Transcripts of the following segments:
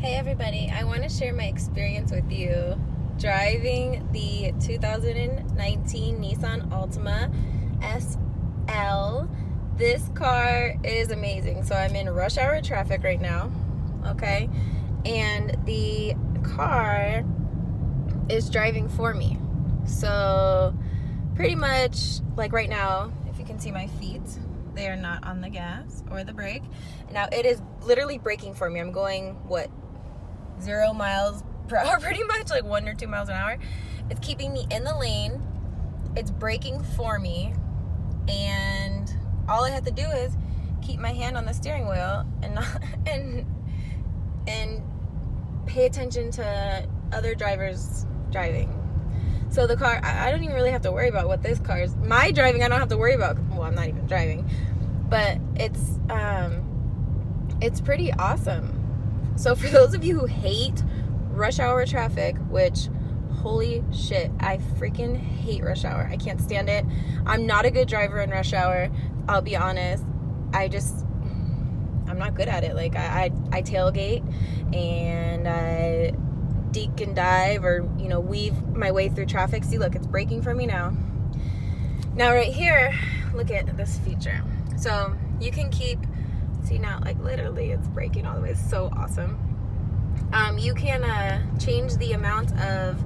Hey everybody, I want to share my experience with you driving the 2019 Nissan Altima SL. This car is amazing. So I'm in rush hour traffic right now, okay? And the car is driving for me. So pretty much like right now, if you can see my feet, they are not on the gas or the brake. Now it is literally braking for me. I'm going, what, 0 miles per hour, pretty much, like 1 or 2 miles an hour. It's keeping me in the lane. It's braking for me. And all I have to do is keep my hand on the steering wheel and not, and pay attention to other drivers driving. So the car, I don't even really have to worry about what this car is. My driving, I don't have to worry about. Well, I'm not even driving. But it's pretty awesome. So for those of you who hate rush hour traffic, which, holy shit, I freaking hate rush hour. I can't stand it. I'm not a good driver in rush hour. I'll be honest. I'm not good at it. Like, I tailgate and I deke and dive or, weave my way through traffic. See, look, it's braking for me now. Now right here, look at this feature. So you can keep, see now, like literally it's braking all the way. It's so awesome. You can change the amount of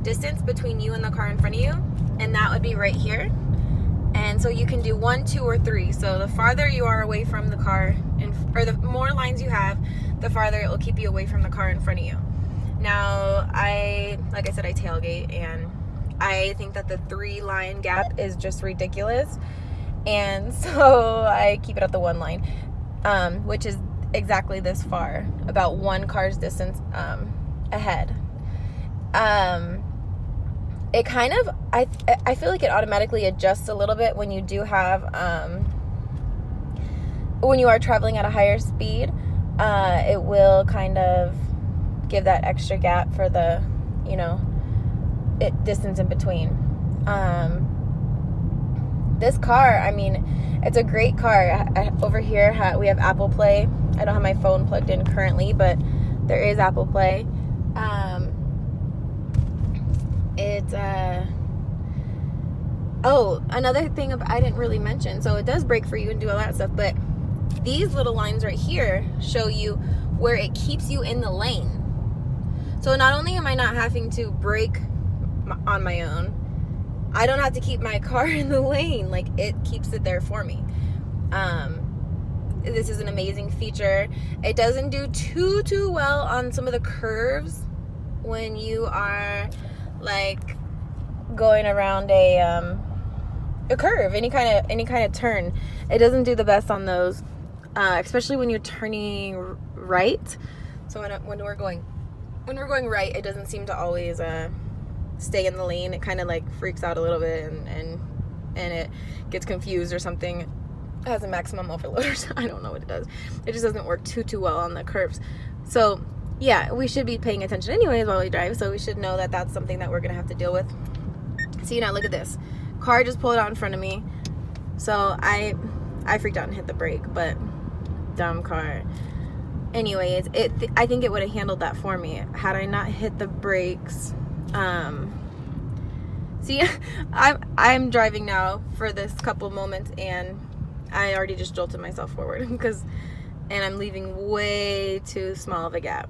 distance between you and the car in front of you, and that would be right here. And so you can do 1, 2, or 3. So the farther you are away from the car, or the more lines you have, the farther it will keep you away from the car in front of you. Now, like I said, I tailgate, and I think that the 3-line gap is just ridiculous. And so I keep it at the 1 line, which is exactly this far, about 1 car's distance ahead. It kind of, I feel like it automatically adjusts a little bit when you do have, when you are traveling at a higher speed. It will kind of give that extra gap for the, distance in between. This car, I mean, it's a great car. Over here, we have Apple Play. I don't have my phone plugged in currently, but there is Apple Play. Another thing I didn't really mention. So it does brake for you and do all that stuff, but these little lines right here show you where it keeps you in the lane. So not only am I not having to brake on my own, I don't have to keep my car in the lane. Like, it keeps it there for me. This is an amazing feature. It doesn't do too well on some of the curves when you are like going around a curve, any kind of turn. It doesn't do the best on those, especially when you're turning right. So when we're going right, it doesn't seem to always stay in the lane. It kind of like freaks out a little bit and it gets confused or something. It has a maximum overload or something. I don't know what it does. It just doesn't work too well on the curves. So yeah, we should be paying attention anyways while we drive. So we should know that that's something that we're gonna have to deal with. See, now look at this. Car just pulled out in front of me. So I freaked out and hit the brake, but dumb car. Anyways, I think it would have handled that for me had I not hit the brakes. See, I'm driving now for this couple moments, and I already just jolted myself forward and I'm leaving way too small of a gap.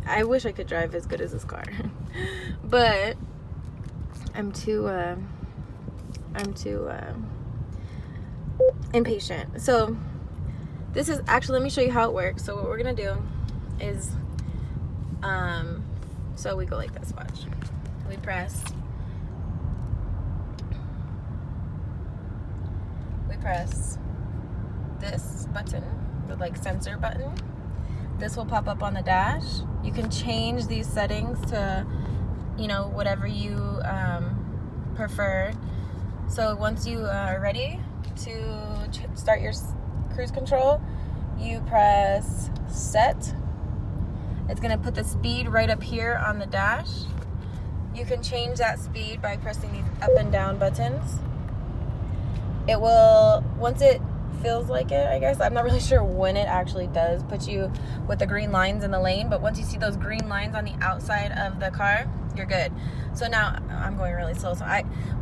I wish I could drive as good as this car, but I'm too impatient. So this is actually, let me show you how it works. So what we're gonna do is, so we go like this, watch. We press this button, the like sensor button. This will pop up on the dash. You can change these settings to, whatever you prefer. So once you are ready to start your cruise control, you press set. It's gonna put the speed right up here on the dash. You can change that speed by pressing these up and down buttons. It will, once it feels like it, I guess. I'm not really sure when it actually does put you with the green lines in the lane, but once you see those green lines on the outside of the car, you're good. So now I'm going really slow. So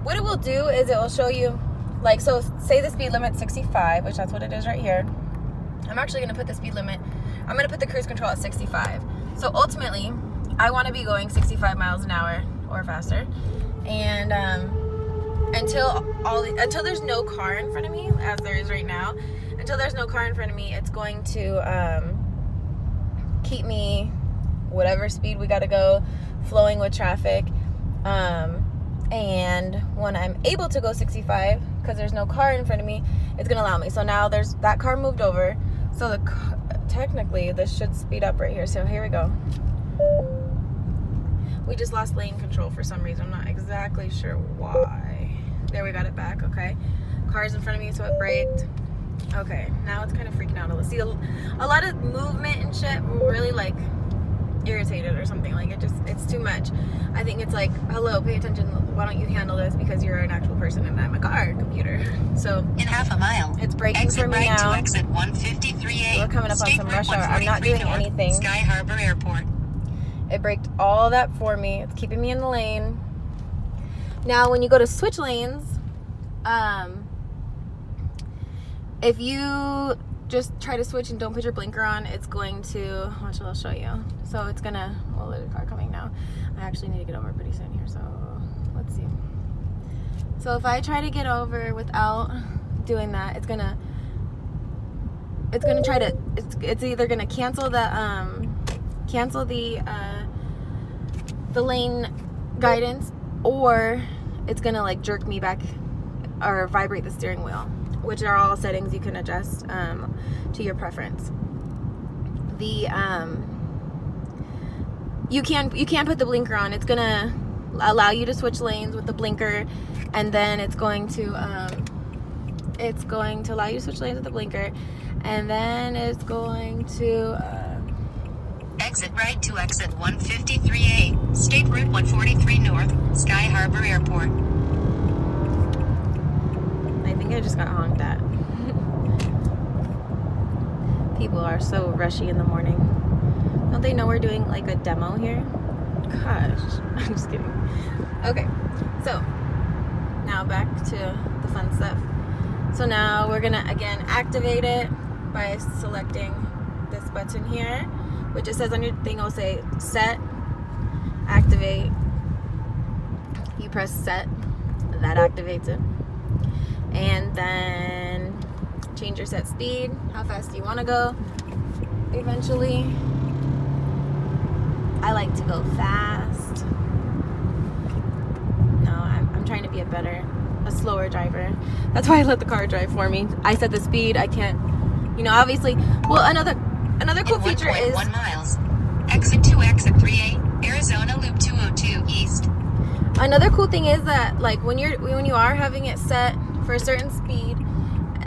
what it will do is it will show you, like, so say the speed limit 65, which that's what it is right here. I'm actually going to put the speed limit, I'm going to put the cruise control at 65. So ultimately, I want to be going 65 miles an hour or faster. And until there's no car in front of me, as there is right now, until there's no car in front of me, it's going to keep me whatever speed we got to go, flowing with traffic. And when I'm able to go 65, because there's no car in front of me, it's going to allow me. So now there's that car moved over. So technically this should speed up right here. So here we go. We just lost lane control for some reason. I'm not exactly sure why. There, we got it back. Okay. Car's in front of me, so it braked. Okay, now it's kind of freaking out. See, a lot of movement and shit really like irritated or something. Like it's too much. I think it's like, hello, pay attention. Why don't you handle this, because you're an actual person and I'm a computer. So in half a mile, it's braking for me now. To exit 153A. We're coming up on some rush hour. I'm not doing anything. Sky Harbor Airport. It braked all that for me. It's keeping me in the lane. Now, when you go to switch lanes, if you just try to switch and don't put your blinker on, it's going to, watch, I'll show you. So it's gonna, well, there's a car coming now. I actually need to get over pretty soon here, so let's see. So if I try to get over without doing that, it's gonna try to, it's either gonna cancel the lane guidance, or it's gonna like jerk me back or vibrate the steering wheel, which are all settings you can adjust to your preference. The you can put the blinker on. It's gonna allow you to switch lanes with the blinker, and then it's going to allow you to switch lanes with the blinker, and then it's going to exit right to exit 153A, State Route 143 North, Sky Harbor Airport. I think I just got honked at. People are so rushy in the morning. Don't they know we're doing like a demo here? Gosh, I'm just kidding. Okay, so now back to the fun stuff. So now we're gonna again activate it by selecting this button here, which it says on your thing, it'll say set, activate. You press set, that activates it. And then change your set speed, how fast do you want to go. Eventually, I like to go fast. No, I'm trying to be a slower driver. That's why I let the car drive for me. I set the speed. I can't, obviously. Well, another cool feature is 1 miles. Exit 2, exit 3A, Arizona Loop 202 East. Another cool thing is that, like, when you are having it set for a certain speed,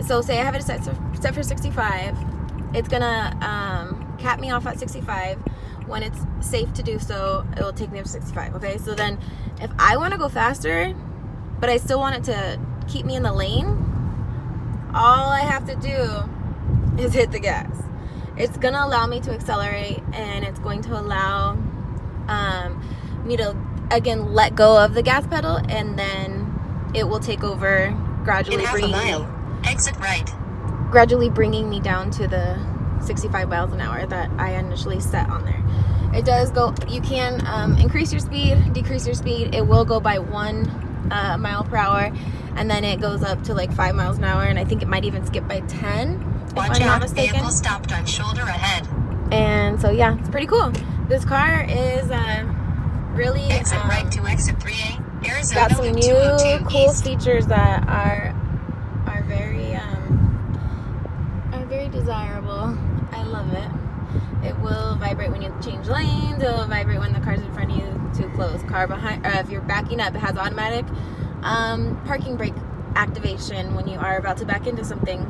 so say I have it set for 65, it's gonna cap me off at 65. When it's safe to do so, it will take me up to 65. Okay, so then if I want to go faster, but I still want it to keep me in the lane, all I have to do is hit the gas. It's gonna allow me to accelerate, and it's going to allow me to again let go of the gas pedal, and then it will take over, gradually gradually bringing me down to the 65 miles an hour that I initially set on there. It does go, you can increase your speed, decrease your speed. It will go by 1 mile per hour, and then it goes up to like 5 miles an hour, and I think it might even skip by 10 if I'm not mistaken. Vehicle stopped on shoulder ahead. And so yeah, it's pretty cool. This car is really exit right to exit 3A, Arizona got some new cool features that are very desirable. I love it. It will vibrate when you change lanes. It will vibrate when the car's in front of you too close. Car behind, if you're backing up, it has automatic parking brake activation when you are about to back into something.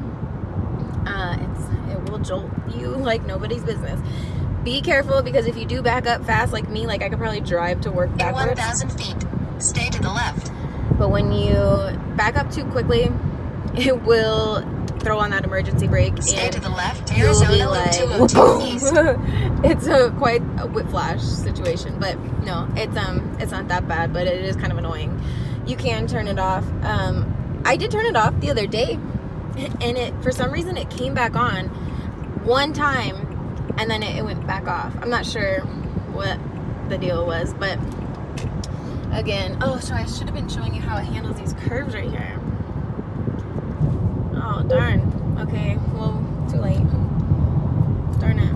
It will jolt you like nobody's business. Be careful, because if you do back up fast like me, like I could probably drive to work backwards. In 1,000 feet, stay to the left. But when you back up too quickly, it will throw on that emergency brake Stay and to the left, you'll Arizona be Loop like, 202 East. it's quite a whiplash situation. But no, it's not that bad, but it is kind of annoying. You can turn it off. I did turn it off the other day, and it, for some reason, it came back on one time, and then it went back off. I'm not sure what the deal was, but again, oh, so I should have been showing you how it handles these curves right here. Oh, darn. Okay, well, too late. Darn it.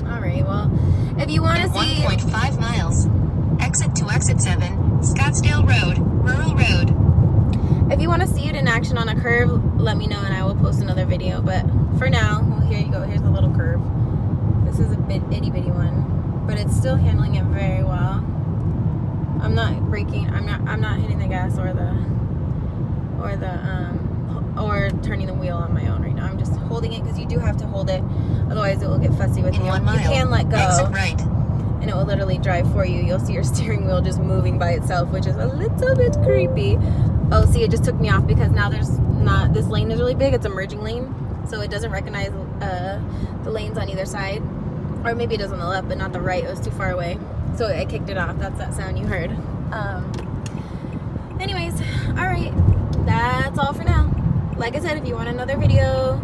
Alright, well, if you want to see... 1.5 miles. Exit to exit 7, Scottsdale Road, Rural Road. If you want to see it in action on a curve, let me know and I will post another video. But for now, well, here you go. Here's a little curve. This is a bit itty-bitty one, but it's still handling it very well. I'm not braking. I'm not hitting the gas or turning the wheel on my own right now. I'm just holding it because you do have to hold it, otherwise it will get fussy with In you. 1 mile. You can let go. Exit right. And it will literally drive for you. You'll see your steering wheel just moving by itself, which is a little bit creepy. Oh, see, it just took me off because now this lane is really big. It's a merging lane, so it doesn't recognize the lanes on either side. Or maybe it does on the left, but not the right. It was too far away. So it kicked it off. That's that sound you heard. Anyways, all right. That's all for now. Like I said, if you want another video,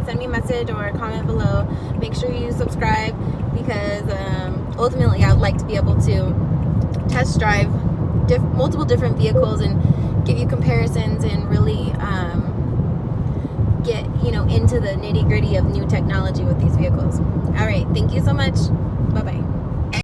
send me a message or a comment below. Make sure you subscribe because ultimately I would like to be able to test drive multiple different vehicles and give you comparisons and really get into the nitty-gritty of new technology with these vehicles. All right, thank you so much. Bye-bye.